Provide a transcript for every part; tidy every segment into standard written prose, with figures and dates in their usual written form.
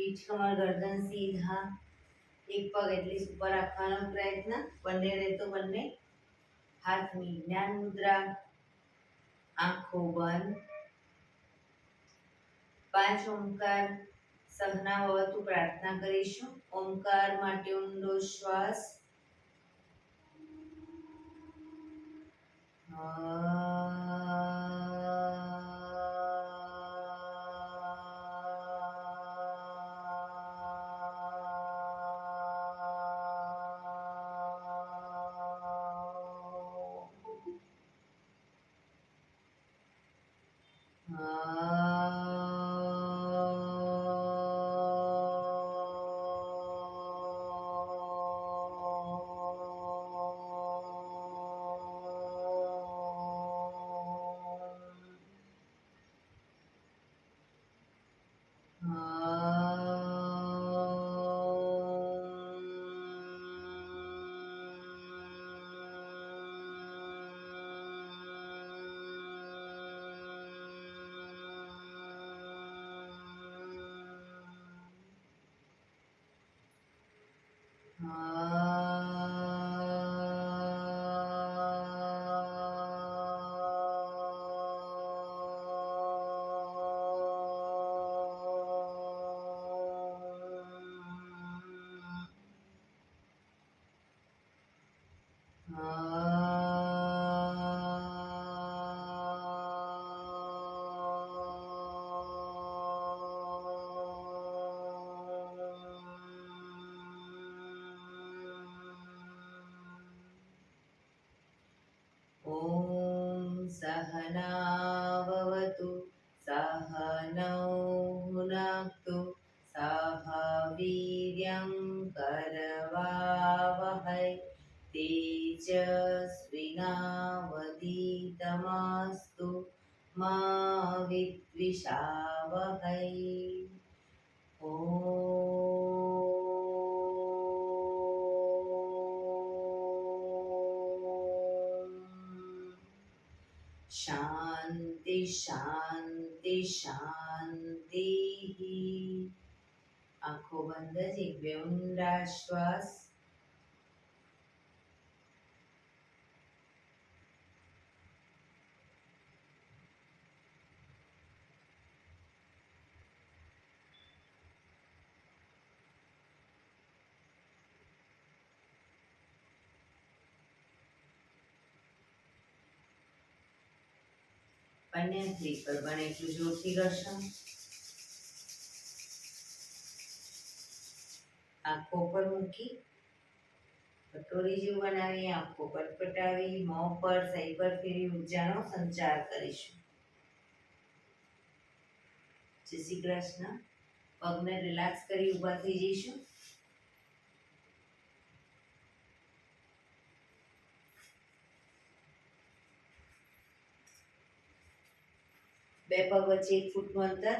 પીઠ કમર ગરદન સીધા, એક પગ એટલી ઉપર રાખવાનો પ્રયત્ન, બંને રહેતો બંને હાથની જ્ઞાન મુદ્રા, આંખો બંધ. 5 ઓમકાર સહના હોવાતું પ્રાર્થના કરીશું. ઓમકાર માટે ઊંડો શ્વાસ. સહનાવવતુ સહનૌ ભુનક્તુ સહ વીર્યં કરવાવહૈ તેજસ્વિનાવધીતમસ્તુ મા વિદ્વિષાવહૈ. શાંતિ શાંતિ શાંતિ. આંખો બંધ જ એક બે ઊંડા શ્વાસ. બંને હાથ પર બને એટલું જોરથી કરશો. આંખો પર મૂકી કટોરી જેવું બનાવી આંખો પટપટાવી મોં પર સહી પર ફેરી ઉર્જાનો સંચાર કરીશું. જય શ્રી કૃષ્ણ. પગને રિલેક્સ કરી ઊભા થઈ જઈશું. બે પગ વચ્ચે 1 ફૂટનું અંતર.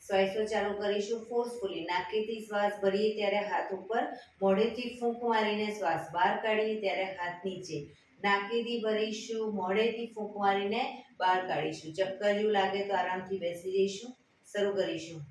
શ્વાસો ચાલુ કરીશું ફોર્સફુલી. નાકેથી શ્વાસ ભરીએ ત્યારે હાથ ઉપર, મોઢેથી ફૂંક મારીને શ્વાસ બહાર કાઢીએ ત્યારે હાથ નીચે. નાકેથી ભરીશું, મોઢેથી ફૂંક મારીને બહાર કાઢીશું. ચક્કર જેવું લાગે તો આરામથી બેસી જઈશું. શરૂ કરીશું.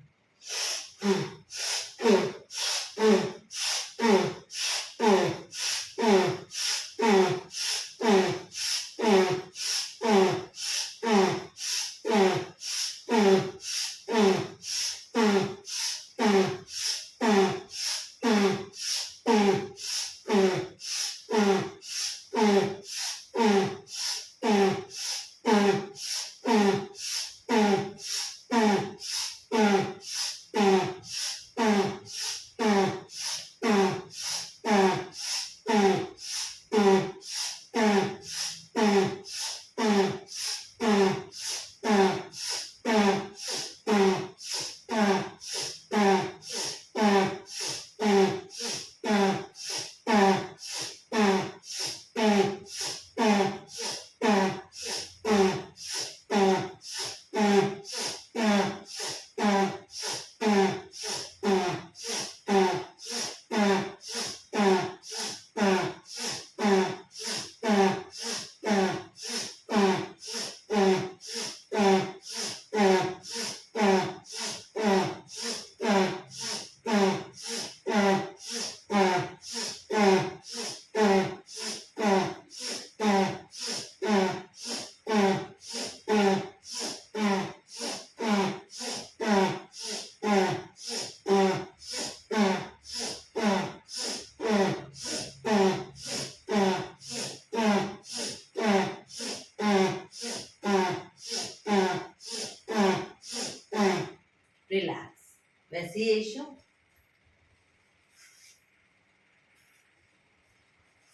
બેસી જઈશું.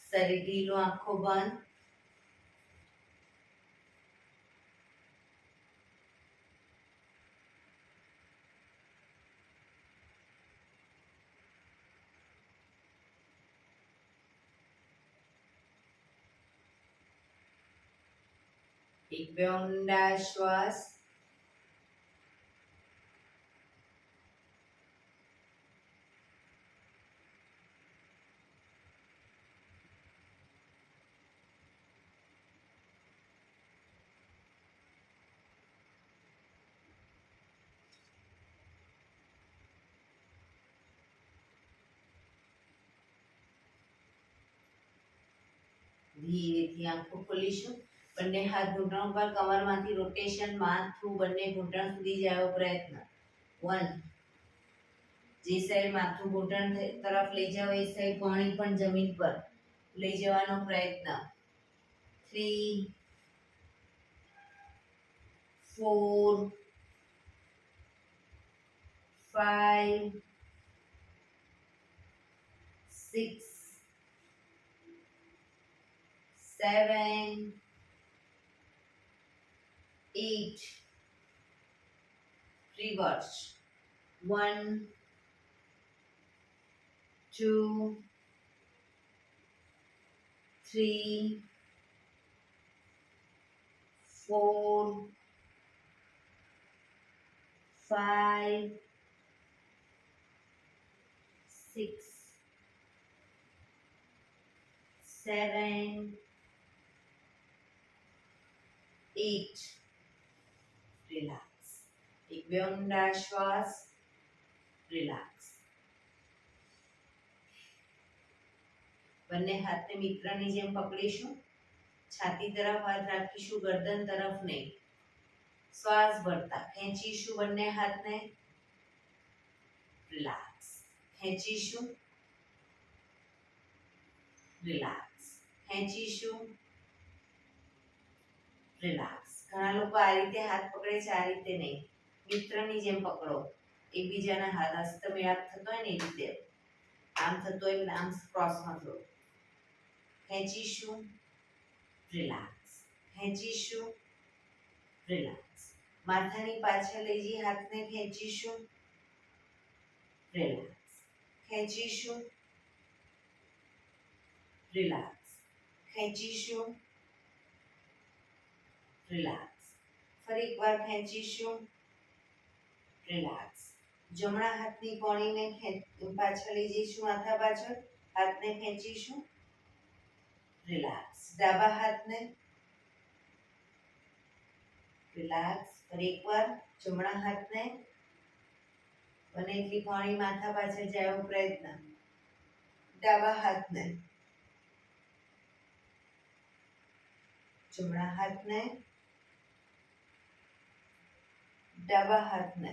શરીર ઢીલું, આંખો બંધ. એક બે ઊંડા શ્વાસ. ધીરેથી આંખો ખોલીશું. બંને હાથ ઘૂંટણ પર, કમરમાંથી રોટેશન, માથું બંને ઘૂંટણ સુધી જાય એવો પ્રયત્ન. 1. જે સાઈડ માથું ઘૂંટણ તરફ લઈ જાવ એ સાઈડ પાણી પણ જમીન પર લઈ જવાનો પ્રયત્ન. 3 4 5 6 7 8 reverse. 1 2 3 4 5 6 7 8. રિલેક્સ. એક બે ઊંડા શ્વાસ. રિલેક્સ. બંને હાથને મિત્રની જેમ પકડીશું. છાતી તરફ હાથ રાખીશું, ગરદન તરફ નહીં. શ્વાસ ભરતા ખેંચીશું બંને હાથને. રિલેક્સ. ખેંચીશું. રિલેક્સ. ખેંચીશું. રિલેક્સ. ઘણા લોકો આ રીતે હાથ પકડે છે, આ રીતે નહીં. મિત્રની જેમ પકડો. એકબીજાના હાથ હસ્તમેળાપ થતો હોય ને એ રીતે. આમ થતો હોય આમ ક્રોસમાં થતો. ખેંચીશું. રિલેક્સ. ખેંચીશું. રિલેક્સ. માથાની પાછળ લઈ જઈ હાથને ખેંચીશું. રિલેક્સ. ખેંચીશું. રિલેક્સ. ખેંચીશું. રિલેક્સ. ફરી એકવાર ખેંચીશું. રિલેક્સ. જમણા હાથની કોણીને પાછળ લઈ જઈશું, માથા પાછળ. હાથને ખેંચીશું. રિલેક્સ. ડાબા હાથને. રિલેક્સ. ફરી એકવાર જમણા હાથને. બને એટલી કોણી માથા પાછળ જાય એવો પ્રયત્ન. ડાબા હાથને. જમણા હાથને. ડાબા હાથને.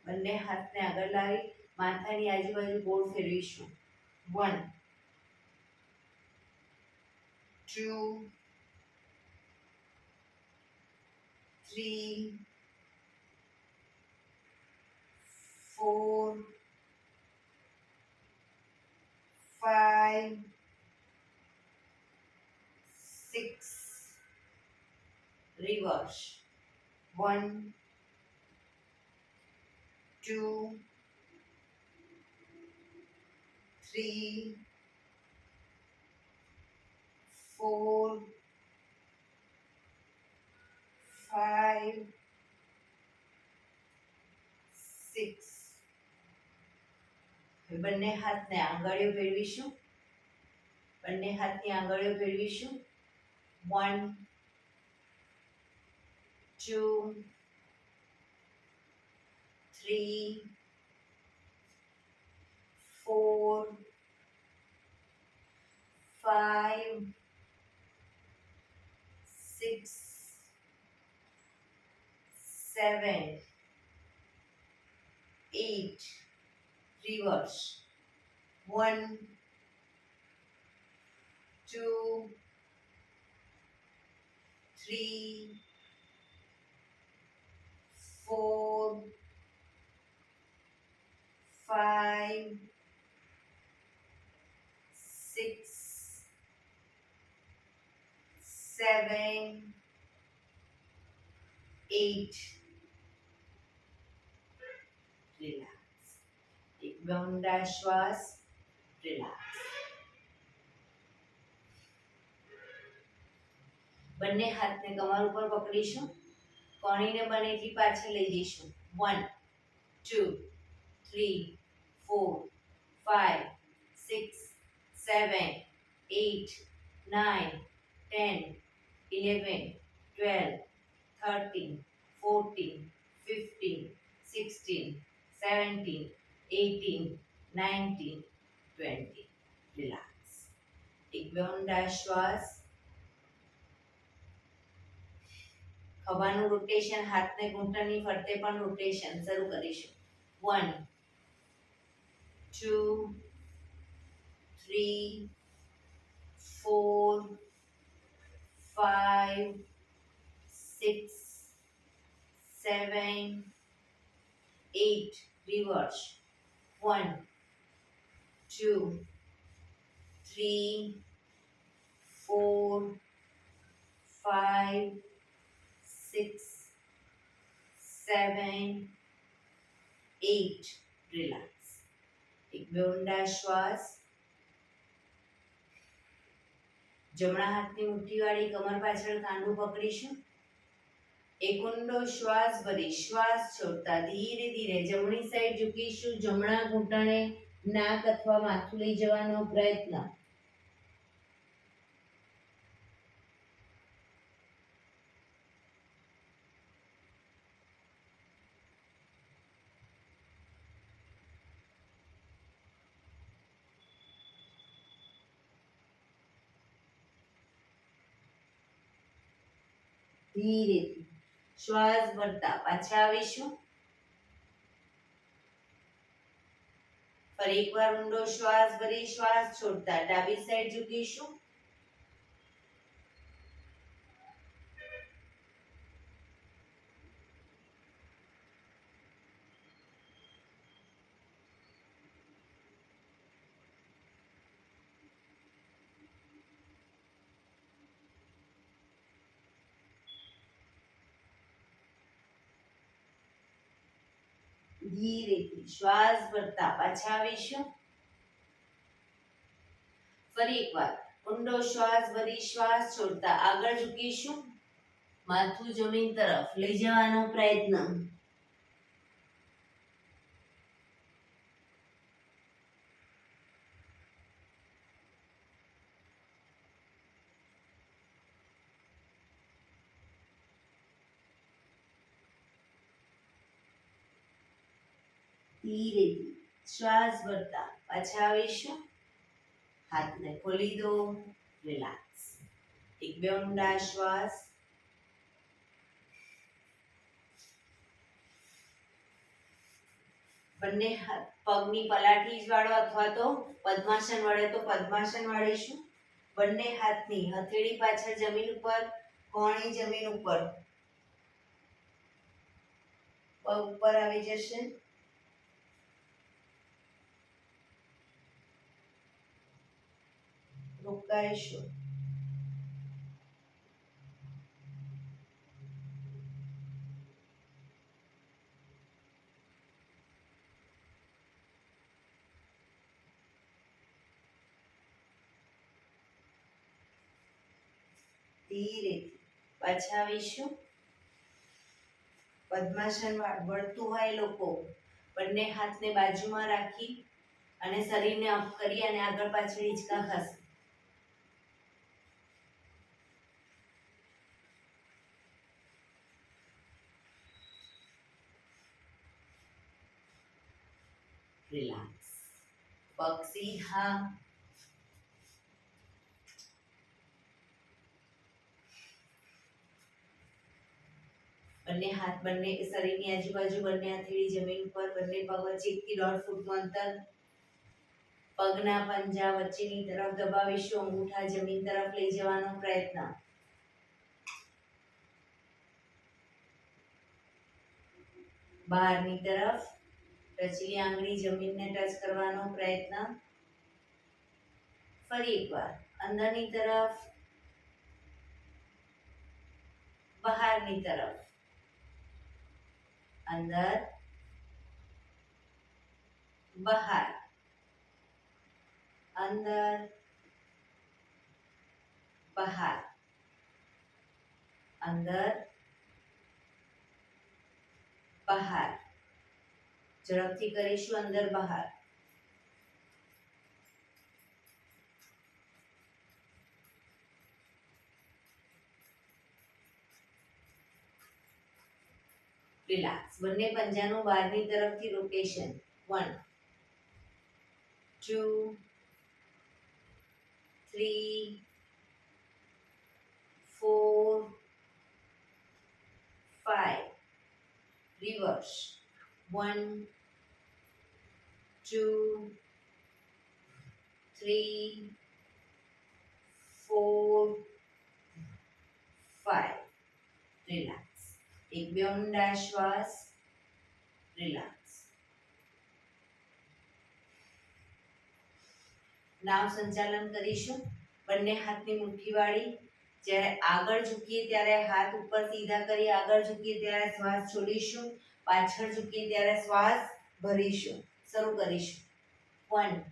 બંને હાથને આગળ લાવી માથાની આજુબાજુ ગોળ ફેરવીશું. 1 2 3 4 5 6. Reverse. 1 2 3 4 5 6. બંને હાથને આંગળીઓ ફેરવીશું. બંને હાથની આંગળીઓ ફેરવીશું. 1 2 3 4 5 6 7 8. Reverse. 1 2 3 4 5 6 7 8 રિલેક્સ. એક ઊંડા શ્વાસ, રિલેક્સ. બંને હાથને કમર ઉપર પકડીશું, કોણીને બને એટલી પાછળ લઈ જઈશું. 1 2 3 4 5 6 7 8 9 10 11 12 13 14 15 16 17 18 19 20. રિલેક્સ. એક ઊંડા શ્વાસ. ખભાનું રોટેશન, હાથને ઘૂંટણની ફરતે પણ રોટેશન શરૂ કરીશું. 1 2 3 4 5 6 7 8. રિવર્સ. 1 2 3 4 5 6 7 8. રિલેક્સ. એક ઊંડા શ્વાસ. જમણા હાથની મુઠ્ઠીવાળી કમર પાછળ કાંડું પકડીશું. એક ઊંડો શ્વાસ ભરી શ્વાસ છોડતા ધીરે ધીરે જમણી સાઈડ ઝૂકીશું. જમણા ઘૂંટણે નાક અથવા માથું લઈ જવાનો પ્રયત્ન. ધીરેથી શ્વાસ ભરતા પાછા આવીશું. ફરી એકવાર ઊંડો શ્વાસ ભરી શ્વાસ છોડતા ડાબી સાઈડ ઝૂકીશું. ધીરેથી શ્વાસ ભરતા પાછા આવીશું. ફરી એકવાર ઊંડો શ્વાસ ભરી શ્વાસ છોડતા આગળ ઝૂકીશું. માથું જમીન તરફ લઈ જવાનો પ્રયત્ન. ધીરેથી શ્વાસ ભરતા પાછા આવીશું. હાથને ખોલી દો. રિલેક્સ. એક ઊંડા શ્વાસ. બંને પગની પલાઠી જ વાળો અથવા તો પદ્માસન વળે તો પદ્માસન વાળીશું. બંને હાથની હથેળી પાછળ જમીન ઉપર, કોણી જમીન ઉપર, પગ ઉપર આવી જશે. રોકાઈશું. ધીરેથી પાછા આવીશું. પદ્માસન વળતું હોય લોકો બંને હાથને બાજુમાં રાખી અને શરીરને અપ કરી અને આગળ પાછળ હિંચકા ખાશે. રિલેક્સ. પગ સીધા. બંને હાથ બંને શરીરની આજુબાજુ, બંને હથેળી જમીન પર, બંને પગ વચ્ચે 1 થી 1.5 ફૂટનું અંતર. પગના પંજા વચ્ચેની તરફ દબાવીશું. અંગૂઠા જમીન તરફ લઈ જવાનો પ્રયત્ન. બહારની તરફ. ટચલી આંગળી જમીનને ટચ કરવાનો પ્રયત્ન. ફરી એકવાર અંદરની તરફ, બહારની તરફ, અંદર, બહાર, અંદર, બહાર, અંદર, બહાર. ઝડપથી કરીશું, અંદર બહાર. રિલેક્સ. બંને પંજાનું બહારની તરફથી રોટેશન. 1 2 3 4 5. રિવર્સ. 1 2 3 4 5. રિલેક્સ. એક બે ઊંડા શ્વાસ. રિલેક્સ. નાવ સંચાલન કરીશું. બંને હાથની મુઠ્ઠી વાળી. જ્યારે આગળ ઝૂકીએ ત્યારે હાથ ઉપર સીધા કરી આગળ ઝૂકીએ ત્યારે શ્વાસ છોડીશું. પાછળ ઝૂકીએ ત્યારે શ્વાસ ભરીશું. શરૂ કરીશું. 1.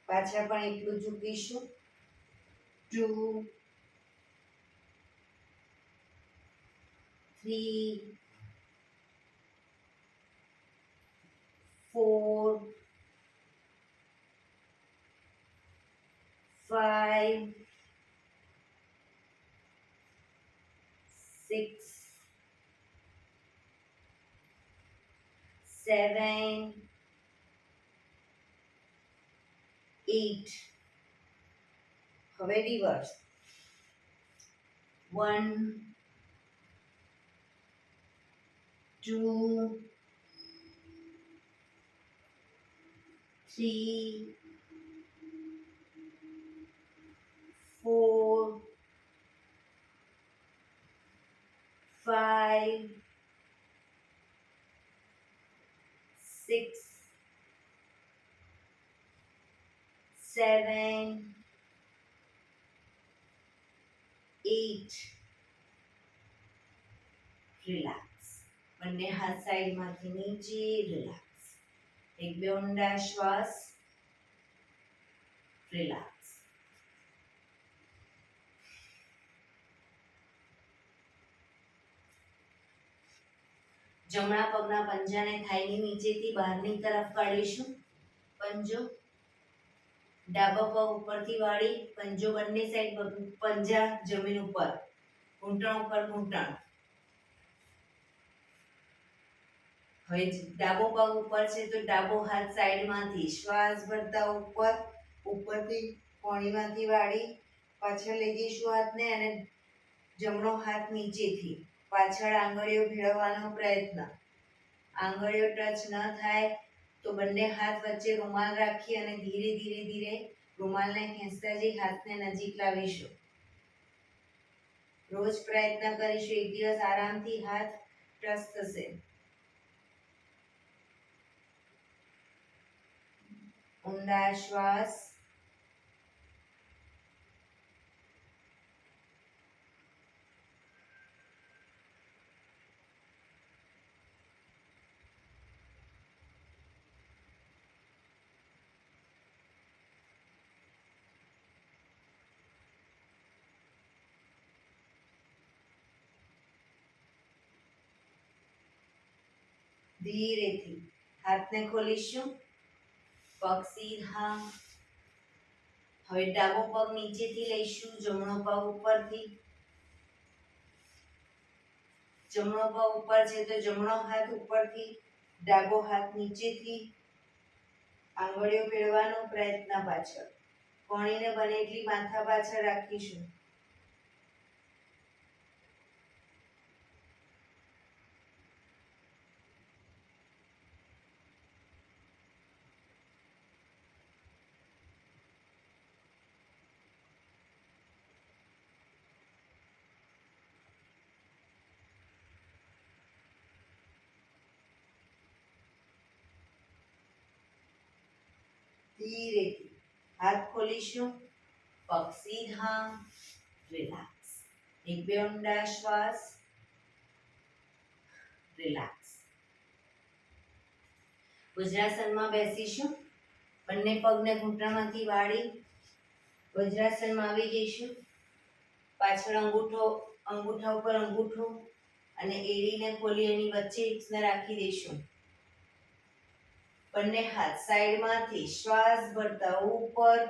પાછળ પણ એટલું ઝૂકીશું. 2 3 4 5 6 7 8. હવે રિવર્સ. 1 2 3 4 5 6 7 8. રિલેક્સ. બંને હાથ સાઈડમાંથી નીચે. રિલેક્સ. એક બે ઊંડા શ્વાસ. રિલેક્સ. જમણા પગના પંજાને થાઈની નીચેથી બહારની તરફ કાઢીશું. પંજો ડાબા પગ ઉપરથી વાળી. પંજો બંને સાઈડ, પંજા જમીન ઉપર, ઘૂંટણ ઉપર ઘૂંટણ. હવે ડાબો પગ ઉપર છે તો ડાબો હાથ સાઈડમાંથી શ્વાસ ભરતા ઉપર, ઉપરથી કોણીમાંથી વાળી. પાછળ લઈ જઈશું હાથને અને જમણો હાથ નીચેથી પાછળ આંગળીઓ ભેળવવાનો પ્રયત્ન. આંગળીઓ ટચ ન થાય તો બંને હાથ વચ્ચે રૂમાલ રાખી અને ધીરે ધીરે ધીરે રૂમાલને ખેંચતા જઈ હાથને નજીક લાવીશું. રોજ પ્રયત્ન કરીશું. એક દિવસ આરામથી હાથ ટચ થશે. ઊંડા શ્વાસ. ધીરેથી હાથને ખોલીશું. પગ સીધા. હવે ડાબો પગ નીચેથી લઈશું, જમણો પગ ઉપરથી. જમણો પગ ઉપર છે તો જમણો હાથ ઉપરથી, ડાબો હાથ નીચેથી. આંગળીઓ ભેળવાનો પ્રયત્ન પાછળ. કોણીને બને એટલી માથા પાછળ રાખીશું. ધીરેથી હાથ ખોલીશું. પગ સીધા. રિલેક્સ. એક બે ઊંડા શ્વાસ. રિલેક્સ. વજ્રાસનમાં બેસીશું. બંને પગને ઘૂંટણમાંથી વાળી વજ્રાસનમાં આવી જઈશું. પાછળ અંગૂઠા ઉપર અંગૂઠો અને એડીને ખોલી એની વચ્ચે હિપ્સને રાખી દઈશું. બંને હાથ સાઈડમાંથી શ્વાસ ભરતા ઉપર.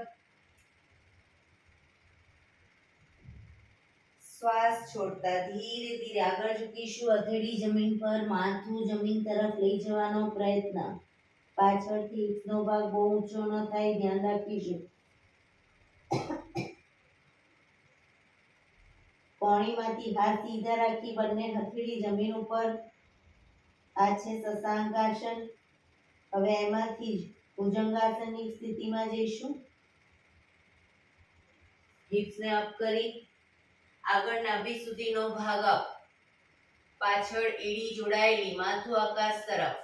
શ્વાસ છોડતા ધીરે ધીરે આગળ ઝૂકીશું. હથેળી જમીન પર, માથું જમીન તરફ લઈ જવાનો પ્રયત્ન. પાછળથી હિપ્સનો ભાગ બહુ ઊંચો ન થાય, ધ્યાન રાખીશું. કોણીમાંથી હાથ સીધા રાખી બંને હથેળી જમીન ઉપર. આ છે શશાંકાસન. હવે એમાંથી જ ભુજંગાસનની સ્થિતિમાં જઈશું. હિપ્સને અપ કરી આગળ નાભી સુધીનો ભાગ અપ. પાછળ એડી જોડાયેલી, માથું આકાશ તરફ.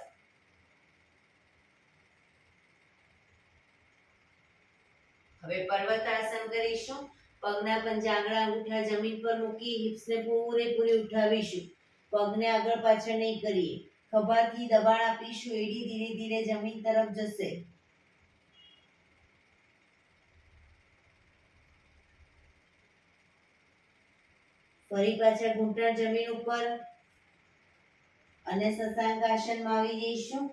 હવે પર્વતાસન કરીશું. પગના પંજા આંગળા અંગૂઠા જમીન પર મૂકી હિપ્સને પૂરેપૂરી ઉઠાવીશું. પગને આગળ પાછળ નહીં કરીએ. ખભાથી દબાણ આપીશું. એડી ધીરે ધીરે જમીન તરફ જશે. ફરી પાછળ ઘૂંટણ જમીન ઉપર અને શશાંકાસનમાં આવી જઈશું.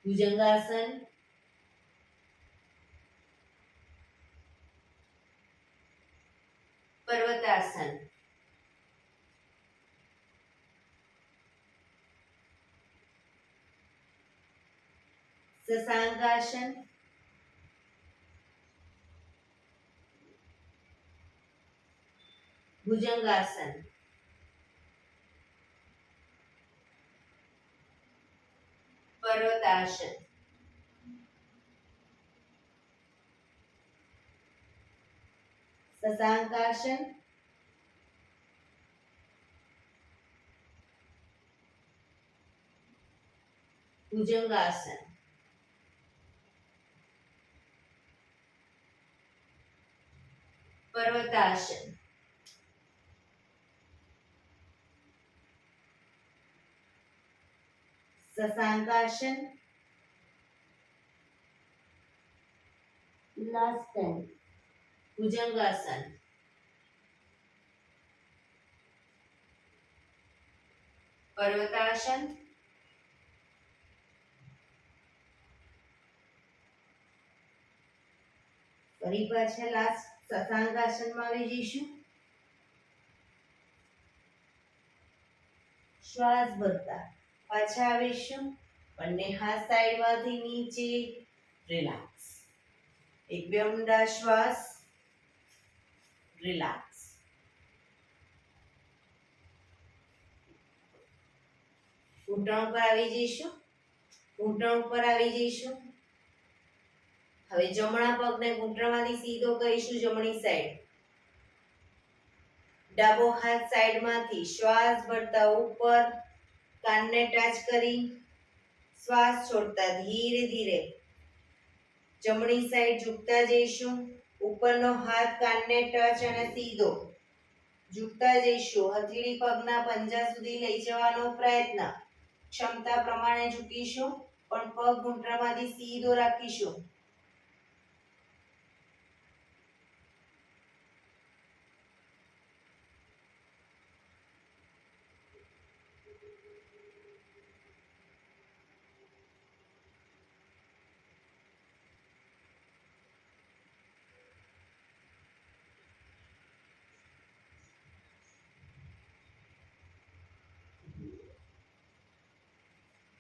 ભુજંગાસન. પર્વતાસન. શશાંકાસન. ભુજંગાસન. પર્વતાસન. શશાંકાસન. ભુજંગાસન. પર્વતાસન. શશાંકાસન. Last time. ભુજંગાસન. પર્વતાસન. ફરી પાછા લાસ્ટ શશાંકાસનમાં આવી જઈશું. શ્વાસ ભરતા પાછા આવીશું. બંને હાથ સાઈડમાંથી નીચે. રિલેક્સ. એક બે ઊંડા શ્વાસ. રિલેક્સ. ઘૂંટણ ઉપર આવી જઈશું. ઘૂંટણ ઉપર આવી જઈશું. હવે જમણા પગને ઘૂંટણમાંથી સીધો કરીશું જમણી સાઈડ. ડાબો હાથ સાઈડમાંથી શ્વાસ ભરતા ઉપર. કાનને ટચ કરી શ્વાસ છોડતા ધીરે ધીરે જમણી સાઈડ ઝૂકતા જઈશું. ઉપરનો હાથ કાનને ટચ અને સીધો ઝૂકતા જઈશું. હથેળી પગના પંજા સુધી લઈ જવાનો પ્રયત્ન. ક્ષમતા પ્રમાણે ઝૂકીશું, પણ પગ ઘૂંટણમાંથી સીધો રાખીશું.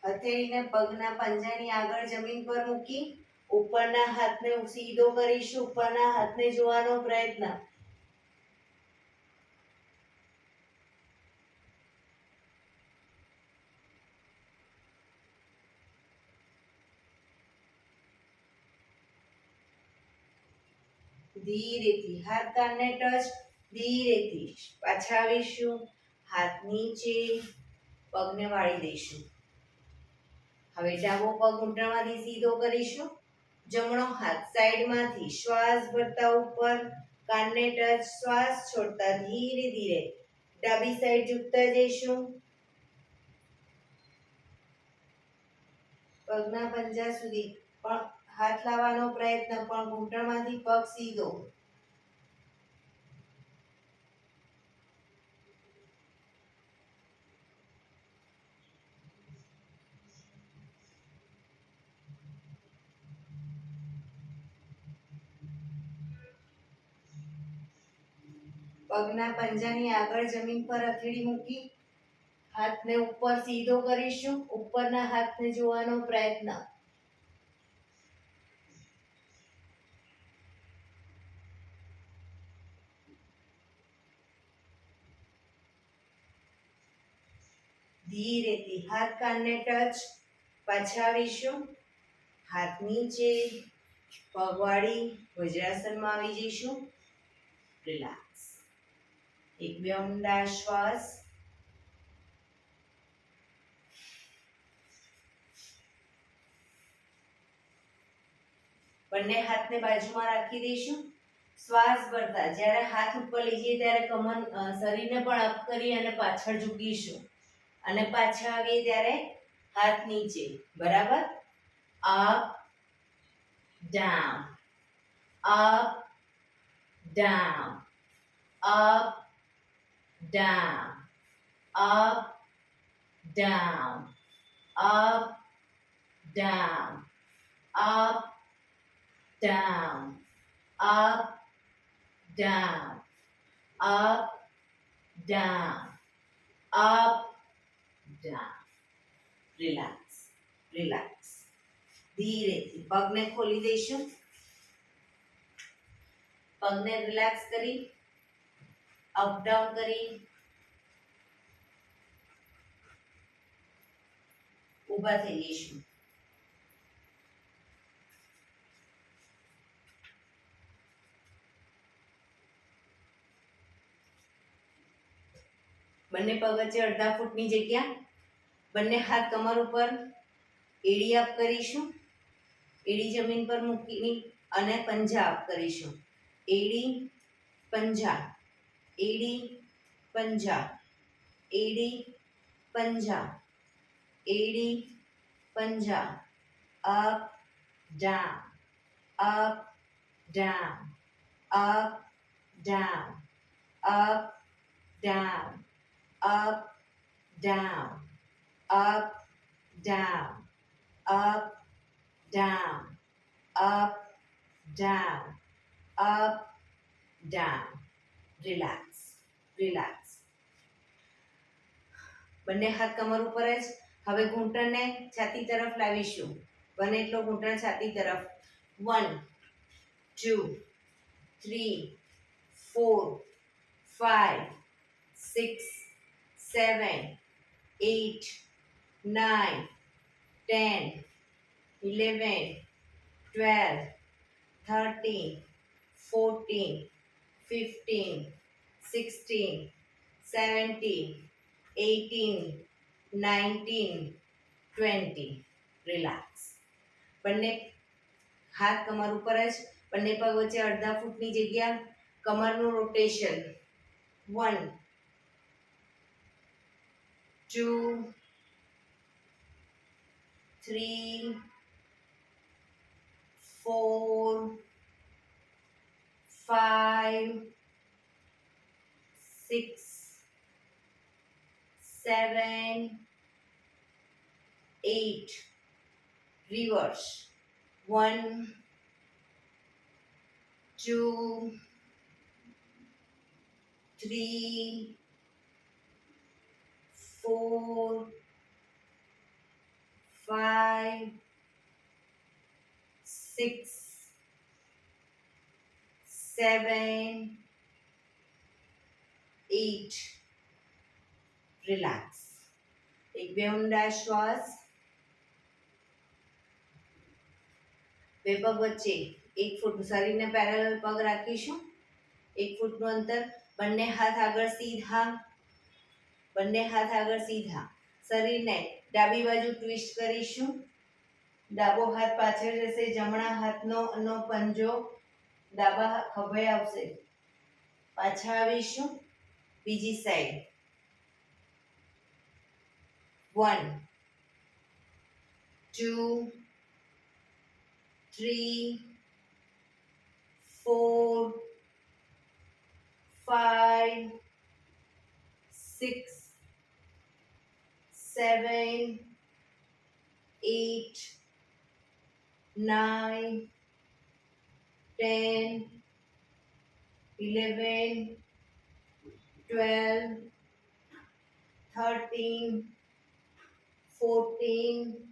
હથેળીને પગના પંજાની આગળ જમીન પર મૂકી ઉપરના હાથને સીધો કરીશું. ઉપરના હાથને જોવાનો પ્રયત્ન. ધીરેથી હાથ કાનને ટચ. ધીરેથી પાછા આવીશું. હાથ નીચે. પગને વાળી દઈશું. હવે ડાબો પગ ઘૂંટણમાંથી સીધો કરીશું. જમણો હાથ સાઈડમાંથી શ્વાસ ભરતા ઉપર, કાનને ટચ, શ્વાસ છોડતા ધીરે ધીરે ડાબી સાઈડ ઝૂકતા જઈશું. પગના પંજા સુધી પણ હાથ લાવવાનો પ્રયત્ન, પણ ઘૂંટણમાંથી પગ સીધો. પગના પંજાની આગળ જમીન પર હથેળી મૂકી હાથને ઉપર સીધો કરીશું. ઉપરના હાથને જોવાનો પ્રયત્ન. ધીરેથી હાથ કાનને ટચ. પાછા આવીશું. હાથ નીચે, પગ વાળી વજ્રાસનમાં આવી જઈશું. રિલેક્સ. એક બે ઊંડા શ્વાસ. બંને હાથને બાજુમાં રાખી દઈશું. શ્વાસ ભરતા જ્યારે હાથ ઉપર લઈ જઈએ ત્યારે શરીરને પણ અપ કરી અને પાછળ ઝૂકીશું. અને પાછા આવીએ ત્યારે હાથ નીચે. બરાબર? Up down, up down, up down, up down, up down, up down, up, down, up, down, up, down. Relax, relax. ધીરેથી પગને ખોલી દઈશું. પગને રિલેક્સ કરી અપ ડાઉન કરી ઊભા થઈ જઈશું. બંને પગ વચ્ચે અડધા ફૂટની જગ્યા. બંને હાથ કમર ઉપર, એડી અપ કરીશું. એડી જમીન પર મૂકી અને પંજા અપ કરીશું. એડી પંજા, એડી પંજા, એડી પંજા, એડી પંજા. Up down, up down, up down, up down, up, down, up, down, up, down, up, down, up, down. Relax, relax. બંને હાથ કમર ઉપર જ. હવે ઘૂંટણને છાતી તરફ લાવીશું. બને એટલો ઘૂંટણ છાતી તરફ. 1 2 3 4 5 6 7 8 9 10 11 12 13 14 15 16 17 18 19 20. રિલેક્સ. બંને હાથ કમર ઉપર જ. બંને પગ વચ્ચે અડધા ફૂટની જગ્યા. કમરનું રોટેશન. 1 2 3 4 5 6 7 8. Reverse. 1 2 3 4 5 6 7 8. રિલેક્સ. એક બે ઊંડા શ્વાસ. બે પગ વચ્ચે 1 ફૂટ શરીરને પેરેલલ પગ રાખીશું. 1 ફૂટનું અંતર. બંને હાથ આગળ સીધા. બંને હાથ આગળ સીધા. શરીરને ડાબી બાજુ ટ્વિસ્ટ કરીશું. ડાબો હાથ પાછળ જશે, જમણા હાથનો પંજો ડાબા ખભે આવશે. પાછા આવીશું બીજી સાઈડ. 1 2 3 4 5 6 7 8 9 10 11 12 13 14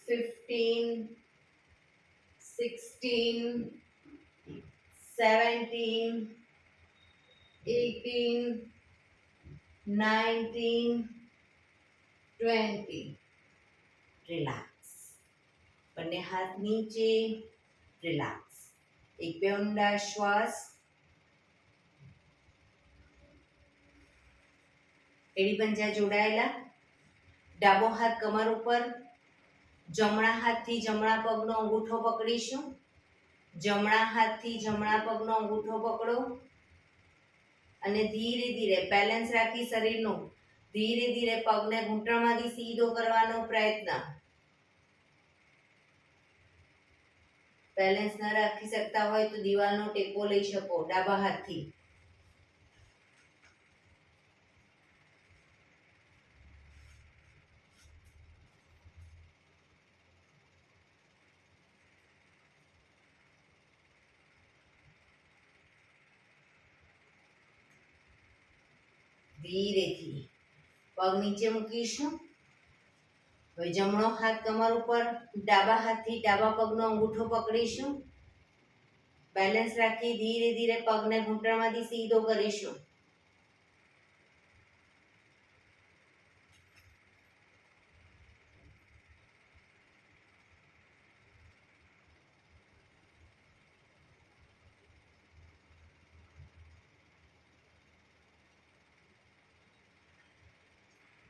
15 16 17 18 19 20. રિલેક્સ. બંને હાથ નીચે. રિલેક્સ. એક બે ઊંડા શ્વાસ. એડી પંજા જોડાયેલા. ડાબો હાથ કમર ઉપર. જમણા હાથથી જમણા પગનો અંગૂઠો પકડીશું. જમણા હાથથી જમણા પગનો અંગૂઠો પકડો અને ધીરે ધીરે બેલેન્સ રાખી શરીરનું ધીરે ધીરે પગને ઘૂંટણમાંથી સીધો કરવાનો પ્રયત્ન. બેલેન્સ ન રાખી શકતા હોય તો દિવાલનો ટેકો લઈ શકો ડાબા હાથથી. ધીરેથી પગ નીચે મૂકીશું. હવે જમણો હાથ કમર ઉપર. ડાબા હાથથી ડાબા પગનો અંગૂઠો પકડીશું. બેલેન્સ રાખી ધીરે ધીરે પગને ઘૂંટણમાંથી સીધો કરીશું.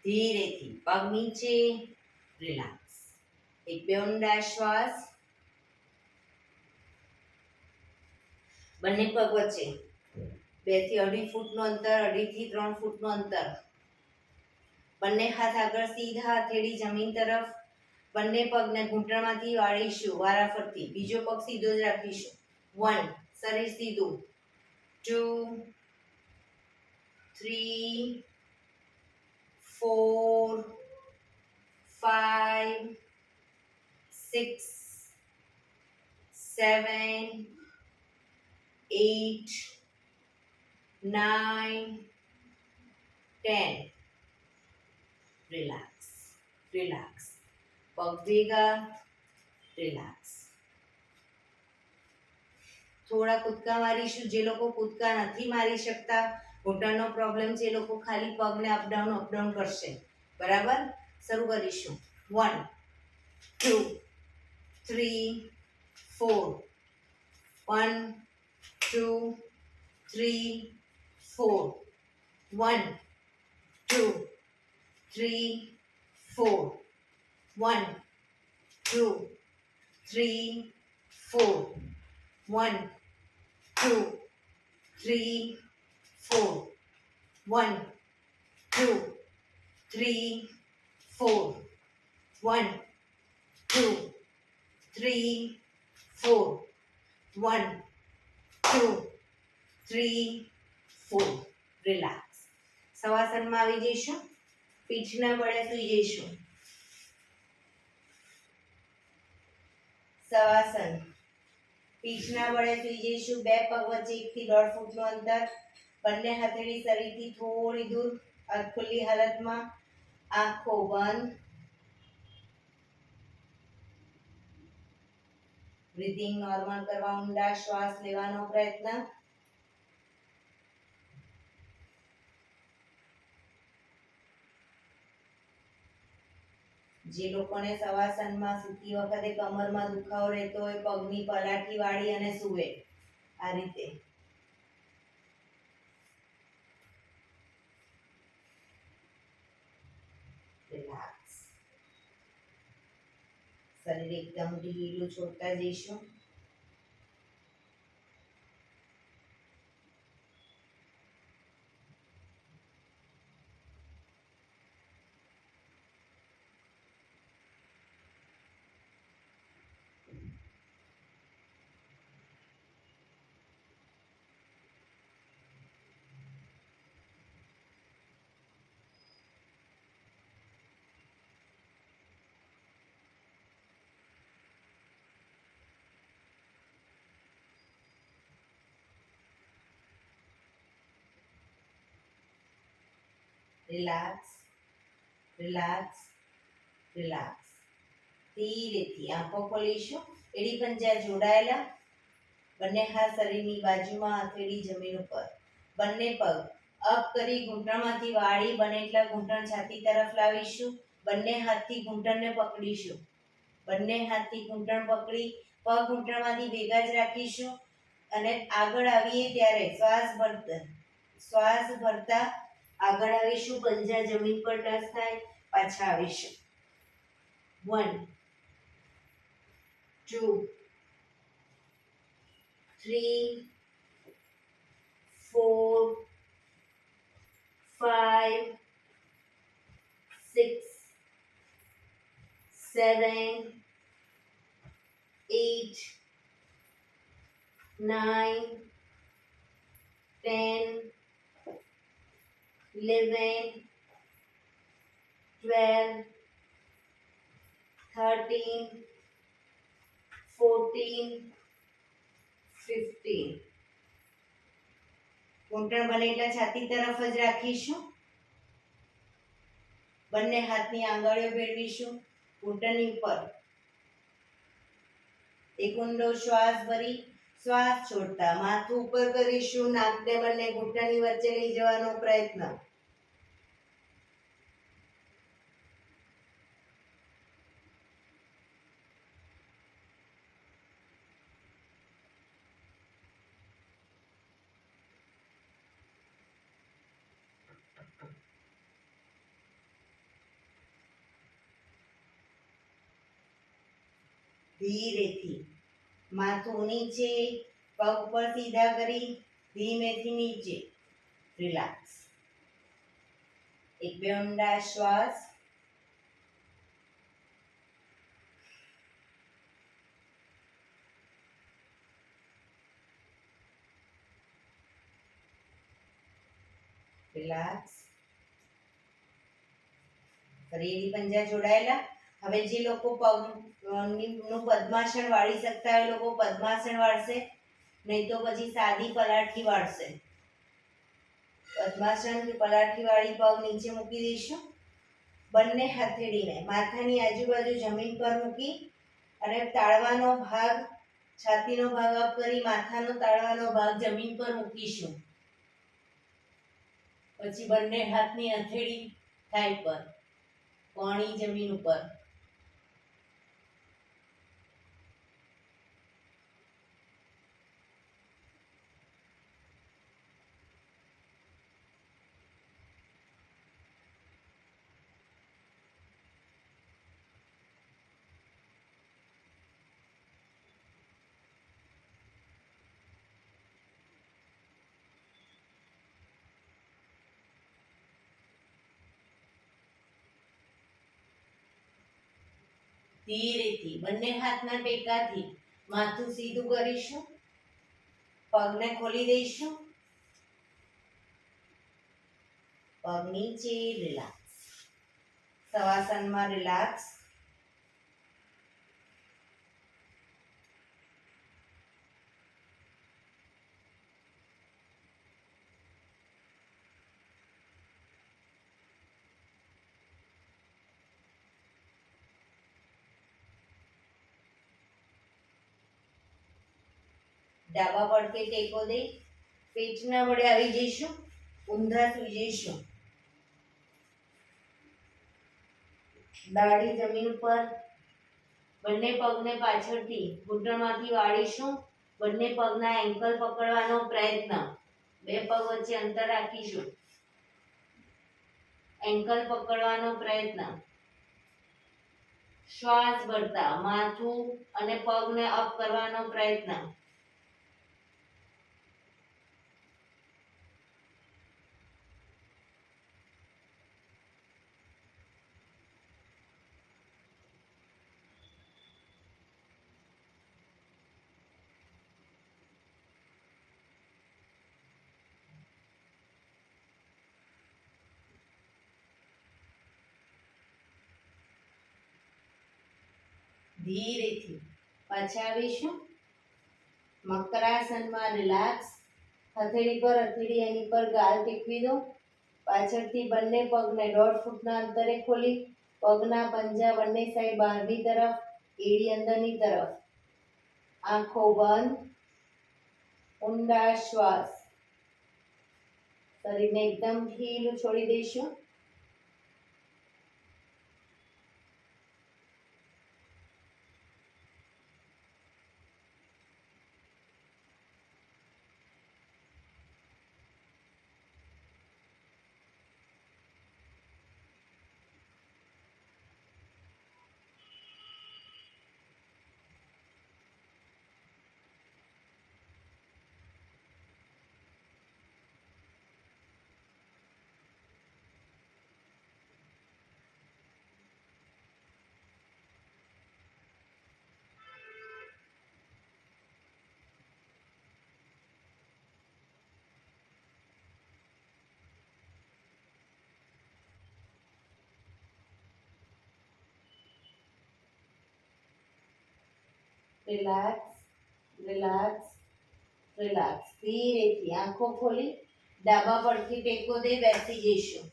ધીરેથી પગ નીચે. રિલેક્સ. એક બે ઊંડા શ્વાસ. બંને પગ વચ્ચે 2 થી 2.5 ફૂટનું અંતર, 2.5 થી 3 ફૂટનું અંતર. બંને હાથ આગળ સીધા, હથેળી જમીન તરફ. બંને પગને ઘૂંટણમાંથી વાળીશું વારાફરતી. બીજો પગ સીધો જ રાખીશું. 1 શરીર સીધું. 2 3 4 5 6 7 8 9 10. રિલેક્સ. રિલેક્સ. પગ ભેગા. રિલેક્સ. થોડા કૂદકા મારીશું. જે લોકો કૂદકા નથી મારી શકતા, ઘૂંટણનો પ્રોબ્લેમ છે, એ લોકો ખાલી પગને અપડાઉન કરશે. બરાબર. શરૂ કરીશું. 1 2 3 4. 1 2 3 4. 1 2 3 4. 1 2 3 4. 1 2 3 4. 1 2 3 4. 1 2 3 4. 1 2 3 4. રિલેક્સ. શવાસનમાં આવી જઈશું. પીઠના બળે સૂઈ જઈશું. શવાસન. પીઠના બળે સૂઈ જઈશું. બે પગ વચ્ચે 1 થી 1.5 ફૂટનું અંતર. બંને હથેળી શરીરથી થોડી દૂર. આંખ ખુલ્લી હાલતમાં. આંખો બંધ. બ્રીથિંગ નોર્મલ કરવા ઊંડા શ્વાસ લેવાનો પ્રયત્ન. જે લોકોને શવાસનમાં સૂતી વખતે કમરમાં દુખાવો રહેતો હોય, પગની પલાઠી વાળી અને સૂવે આ રીતે. રિલેક્સ. શરીર એકદમ ઢીલું છોડતા જઈશું. Relax, relax, relax. ધીરેથી આંખો ખોલીશું. એડી પંજા જોડાયેલા, બંને હાથ શરીરની બાજુમાં, હથેળી જમીન ઉપર. બંને પગ અપ કરી ઘૂંટણમાંથી વાળી બને એટલા ઘૂંટણ છાતી તરફ લાવીશું. બંને હાથથી ઘૂંટણને પકડીશું. બંને હાથથી ઘૂંટણ પકડી પગ ઘૂંટણમાંથી ભેગા જ રાખીશું અને આગળ આવીએ ત્યારે શ્વાસ ભરતા આગળ આવીશું. પંજા જમીન પર ટચ થાય, પાછા આવીશું. 1 2 3 4 5 6 7 8 9 10 11 12 13 14 15. ઘૂંટણ બને એટલા છાતી તરફ જ રાખીશું. બંને હાથની આંગળીઓ ભેળવીશું ઘૂંટણની ઉપર. એક ઊંડો શ્વાસ ભરી શ્વાસ છોડતા માથું ઉપર કરીશું. નાકને બંને ઘૂંટણની વચ્ચે લઈ જવાનો પ્રયત્ન. ધીરેથી માથું નીચે, પગ પર સીધા કરી ધીમેથી નીચે. રિલેક્સ. એક બે ઊંડા શ્વાસ. રિલેક્સ. ફરી એડી પંજા જોડાયેલા. હવે જે લોકો પગનું પદ્માસન વાળી શકતા હોય લોકો પદ્માસન વાળશે, નહીં તો પછી સાદી પલાઠી વાળશે. પદ્માસન કે પલાઠી વાળી પગ નીચે મૂકી દઈશું. બંને હથેળીને માથાની આજુબાજુ જમીન પર મૂકી અને તાળવાનો ભાગ, છાતીનો ભાગ અપ કરી માથાનો તાળવાનો ભાગ જમીન પર મૂકીશું. પછી બંને હાથની હથેળી થાઈ પર, કોણી જમીન ઉપર. ધીરેથી બંને હાથના ટેકાથી માથું સીધું કરીશું. પગને ખોલી દઈશું. પગ નીચે. રિલેક્સ. શવાસનમાં રિલેક્સ. ડાબા પડખે ટેકો દઈ પેટના વડે આવી જઈશું. ઊંધા સુઈ જઈશું. દાઢી જમીન ઉપર. બંને પગને પાછળથી ઘૂંટણમાંથી વાળીશું. બંને પગના એન્કલ પકડવાનો પ્રયત્ન. બે પગ વચ્ચે અંતર રાખીશું. એન્કલ પકડવાનો પ્રયત્ન. શ્વાસ ભરતા માથું અને પગને અપ કરવાનો પ્રયત્ન. ધીરેથી પાછા આવીશું. મકરાસનમાં રિલેક્સ. હથેળી પર હથેળી એની પર ગાલ ટેકવી દો. પાછળથી બંને પગને 1.5 ફૂટના અંતરે ખોલી પગના પંજા બંને સાઈડ બહારની તરફ, એડી અંદરની તરફ. આંખો બંધ. ઊંડા શ્વાસ. શરીરને એકદમ ઢીલું છોડી દઈશું. Relax, relax, relax. ધીરેથી આંખો ખોલી ડાબા પડથી ટેકો દે બેસી જઈશું.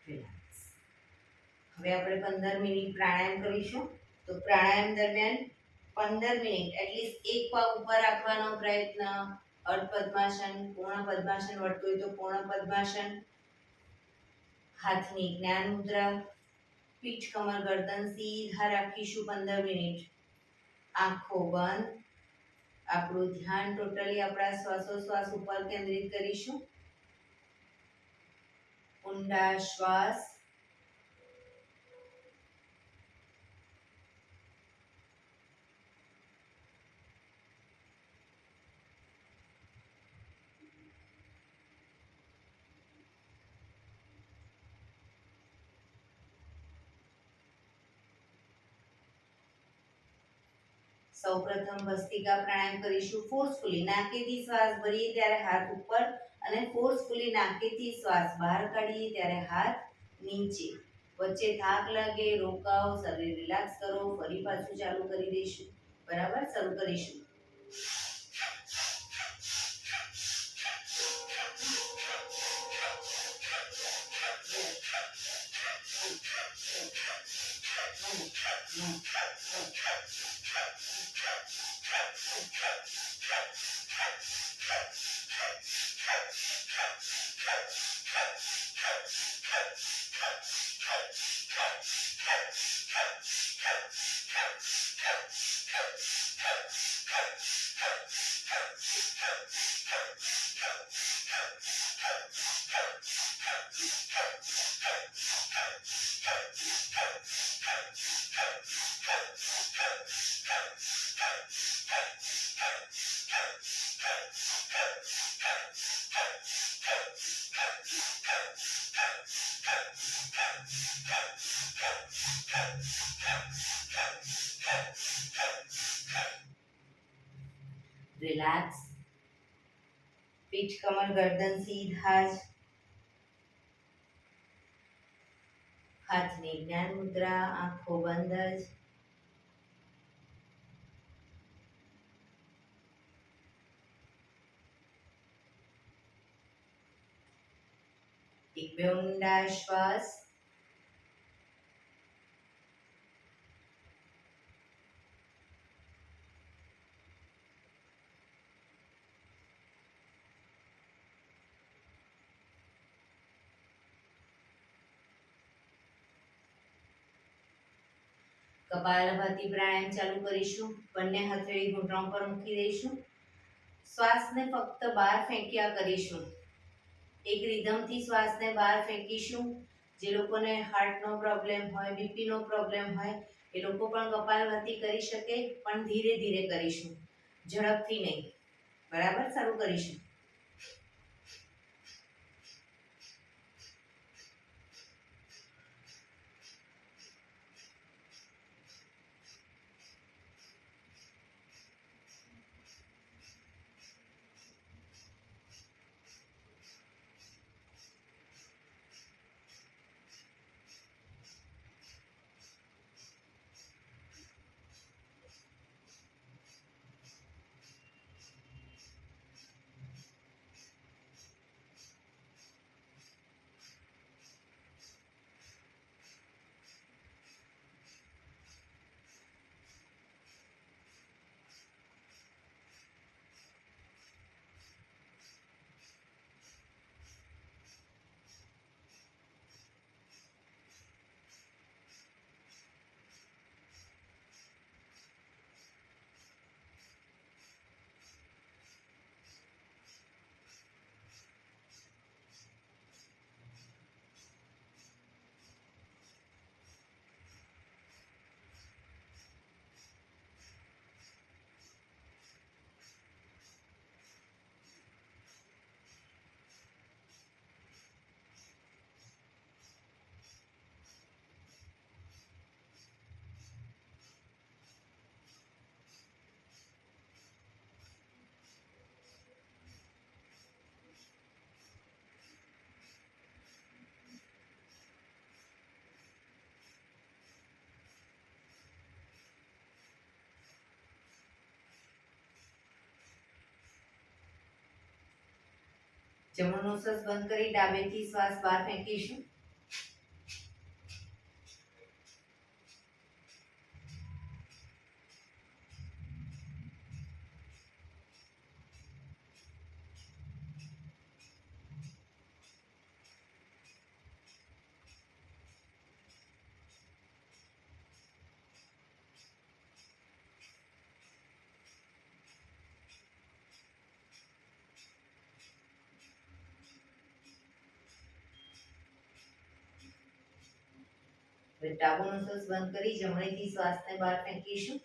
રિલેક્સ. હવે આપણે 15 મિનિટ પ્રાણાયામ કરીશું. તો પ્રાણાયામ દરમિયાન 15 મિનિટ એટલીસ્ટ એક પગ ઉપર રાખવાનો પ્રયત્ન. અર્ધ પદ્માસન, પૂર્ણ પદ્માસન વળતું હોય તો પૂર્ણ પદ્માસન. હાથની જ્ઞાન મુદ્રા. પીઠ કમર ગરદન સીધા રાખીશું 15 મિનિટ. આંખો બંધ. આપણું ધ્યાન ટોટલી આપણા શ્વાસોશ્વાસ ઉપર કેન્દ્રિત કરીશું. ઊંડા શ્વાસ. સૌપ્રથમ ભસ્ત્રિકા પ્રાણાયામ કરીશું ફોર્સફુલી. નાકેથી શ્વાસ ભરીએ ત્યારે હાથ ઉપર અને ફોર્સફુલી નાકેથી શ્વાસ બહાર કાઢીએ ત્યારે હાથ નીચે. વચ્ચે થાક લાગે રોકાઓ, શરીર રિલેક્સ કરો, ફરી પાછું ચાલુ કરી દઈશું. બરાબર, શરૂ કરીશું. રિલેક્સ. પીઠ કમર ગરદન સીધા જ. હાથની જ્ઞાન મુદ્રા, આંખો બંધ જ. એક બે ઊંડા શ્વાસ. કપાલભાતિ પ્રાણાયામ ચાલુ કરીશું. બંને હથેળી ઘૂંટણ પર મૂકી દઈશું. શ્વાસને ફક્ત બહાર ફેંક્યા કરીશું. એક રિધમથી શ્વાસને બહાર ફેંકીશું. જે લોકોને હાર્ટનો પ્રોબ્લેમ હોય, બીપીનો પ્રોબ્લેમ હોય, એ લોકો પણ કપાલભાતિ કરી શકે, પણ ધીરે ધીરે કરીશું, ઝડપથી નહીં. બરાબર, શરૂ કરીશું. જમણો નોસસ બંધ કરી ડાબેથી શ્વાસ બહાર ફેંકીશું. ડાબો નોસસ બંધ કરી જમણેથી શ્વાસને બહાર ફેંકીશું.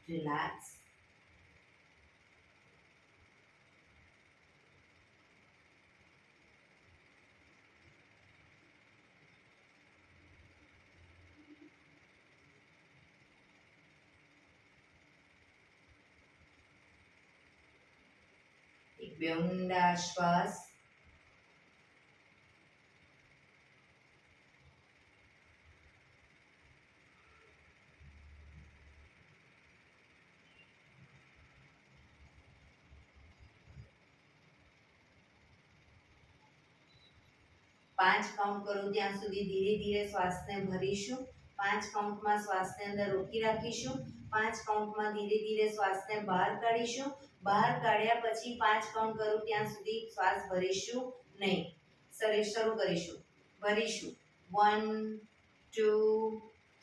રિલેક્સ. એક બે ઊંડા શ્વાસ. પાંચ કાઉન્ટ કરું ત્યાં સુધી ધીરે ધીરે શ્વાસને ભરીશું. 5 કાઉન્ટમાં શ્વાસને અંદર રોકી રાખીશું. 5 કાઉન્ટમાં ધીરે ધીરે શ્વાસને બહાર કાઢીશું. બહાર કાઢ્યા પછી 5 કાઉન્ટ કરું ત્યાં સુધી શ્વાસ ભરીશું નહીં. શરૂ કરીશું. ભરીશું 1 2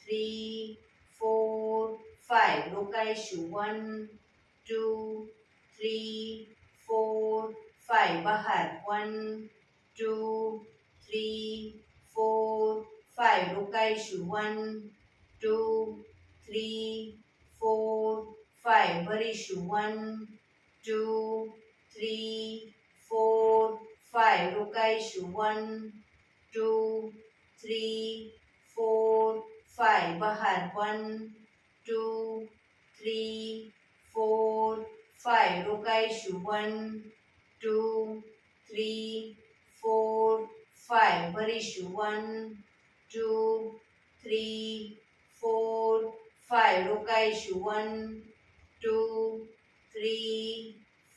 3 4 5. રોકાઈશું 1 2 3 4 5. બહાર 1 2 3 4 5. રોકાઈશું 1 2 3 4 5. ભરીશું 1 2 3 4 5. રોકાઈશું 1 2 3 4 5. બહાર 1 2 3 4 5. રોકાઈશું 1 2 3 4 5. ભરીશું 1 2 3 4 5. રોકાઈશું 1 2 3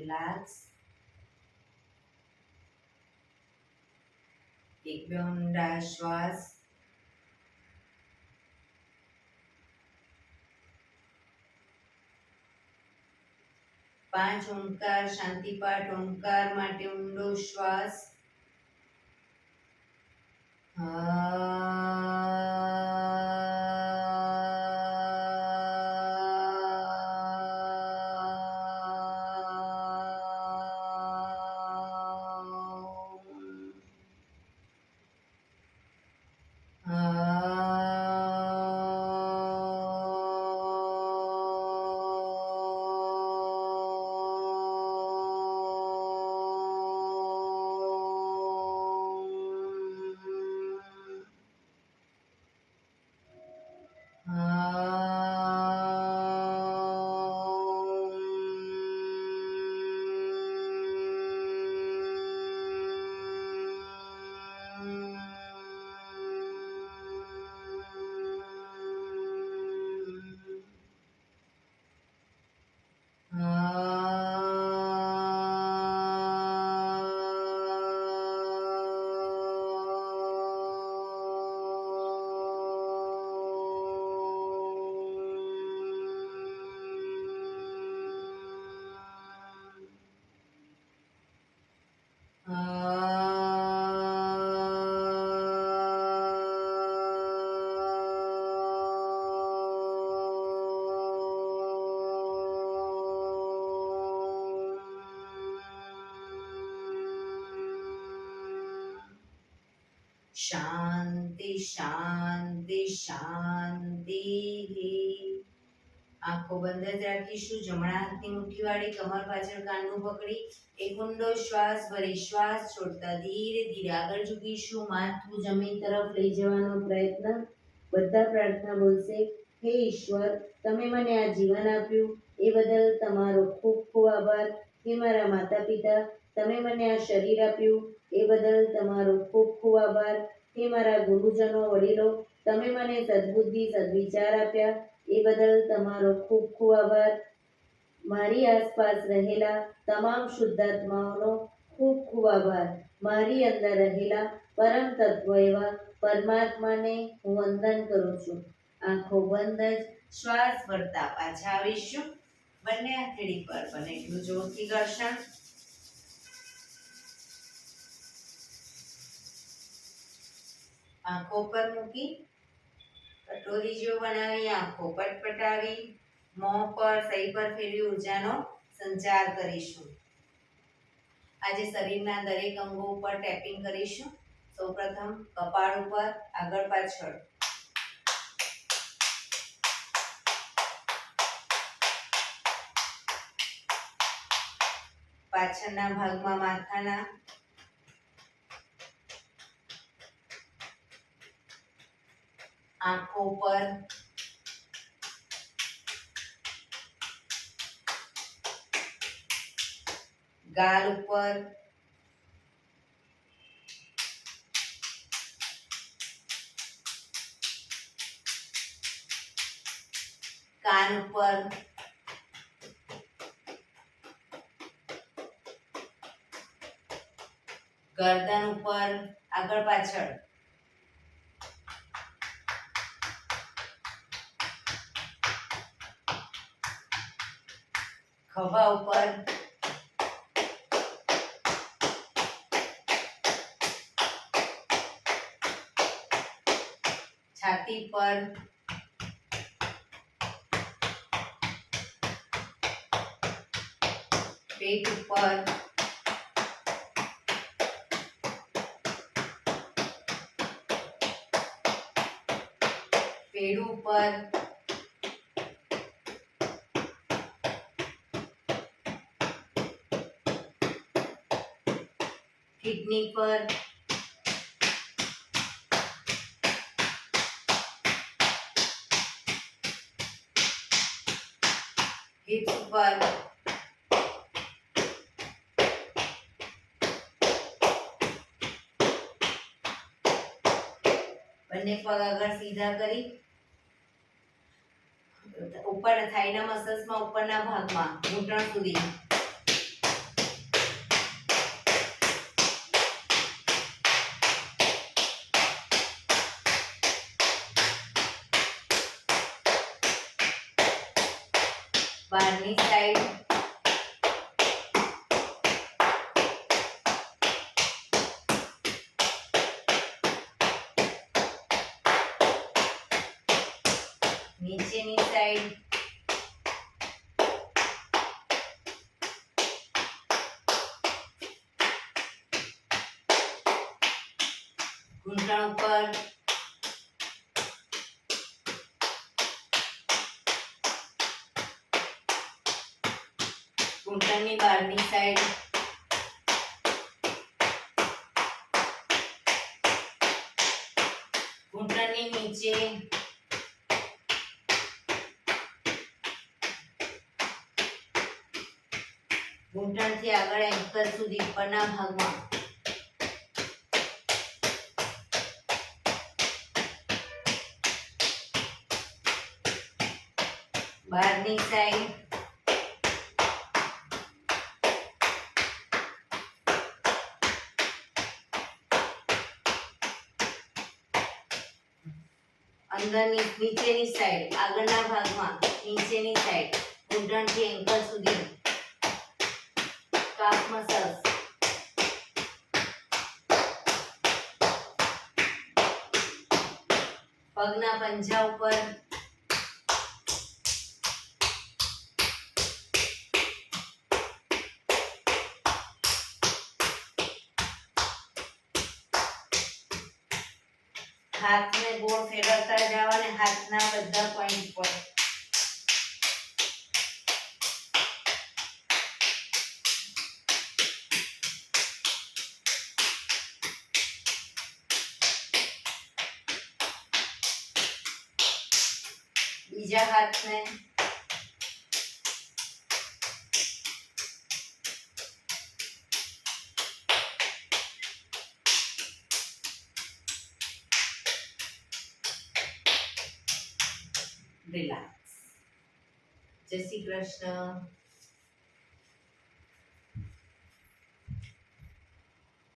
રિલેક્સ. એક બે ઊંડા શ્વાસ. 5 ઓમકાર શાંતિપાઠ ઓમકાર માટે ઊંડો શ્વાસ. શાંતિ શાંતિ શાંતિ. આંખો બંધ જ રાખીશું. જમણા હાથની મુઠ્ઠી વાળી કમર પાછળ કાનનું પકડી એક ઊંડો શ્વાસ ભરી શ્વાસ છોડતા ધીરે ધીરે આગળ ઝૂકીશું. માથું જમીન તરફ લઈ જવાનો પ્રયત્ન. બધા પ્રાર્થના બોલશે. હે ઈશ્વર, તમે મને આ જીવન આપ્યું એ બદલ તમારો ખૂબ ખૂબ આભાર. હે મારા માતા પિતા, તમે મને આ શરીર આપ્યું એ બદલ તમારો ખૂબ ખૂબ આભાર. હે મારા ગુરુજનો વડીલો, તમે મને સદબુદ્ધિ સદવિચાર આપ્યા એ બદલ તમારો ખૂબ ખૂબ આભાર. મારી આસપાસ રહેલા તમામ શુદ્ધાત્માઓનો ખૂબ ખૂબ આભાર. મારી અંદર રહેલા પરમ તત્વ એવા પરમાત્માને હું વંદન કરું છું. આંખો બંધ જ શ્વાસ ભરતા પાછા આવીશું. બંને હથેળી પર બને એટલું જોરથી ઘર્ષણ. આંખો પર મૂકી કટોરી જેવું બનાવી આંખો પટપટાવી મોં પર સહી પર ફેરવી ઉર્જાનો સંચાર કરીશું. આજે શરીરના દરેક અંગો ઉપર ટેપિંગ કરીશું. સૌપ્રથમ કપાળ ઉપર, આગળ પાછળ. પાછળના ભાગમાં માથાના, આંખો પર, ગાલ ઉપર, કાન ઉપર, ગરદન ઉપર, આગળ પાછળ. ખભા ઉપર, છાતી પર, પેટ ઉપર, પેડું ઉપર, કિડની પર, હિપ્સ ઉપર, બંને પગ આગળ સીધા કરી ઉપર થાઈના મસલ્સમાં ઉપરના ભાગમાં ઘૂંટણ સુધી બહારની સાઈડ, નીચેની સાઈડ, ઘૂંટણ ઉપર, ઘૂંટણની બહારની સાઈડ, ઘૂંટણની નીચે, ઘૂંટણથી આગળ એન્કલ સુધી ઉપરના ભાગમાં, બહારની સાઈડ, અંદરની નીચેની સાઈડ, આગળના ભાગમાં નીચેની સાઈડ, ઘૂંટણથી એન્કલ સુધી કાફ મસલ્સ, પગના પંજા ઉપર, હાથને ગોળ ફેરવતા જાઓ અને હાથના બધા પોઈન્ટ પર બીજા હાથને રિલેક્સ. જય શ્રી કૃષ્ણ.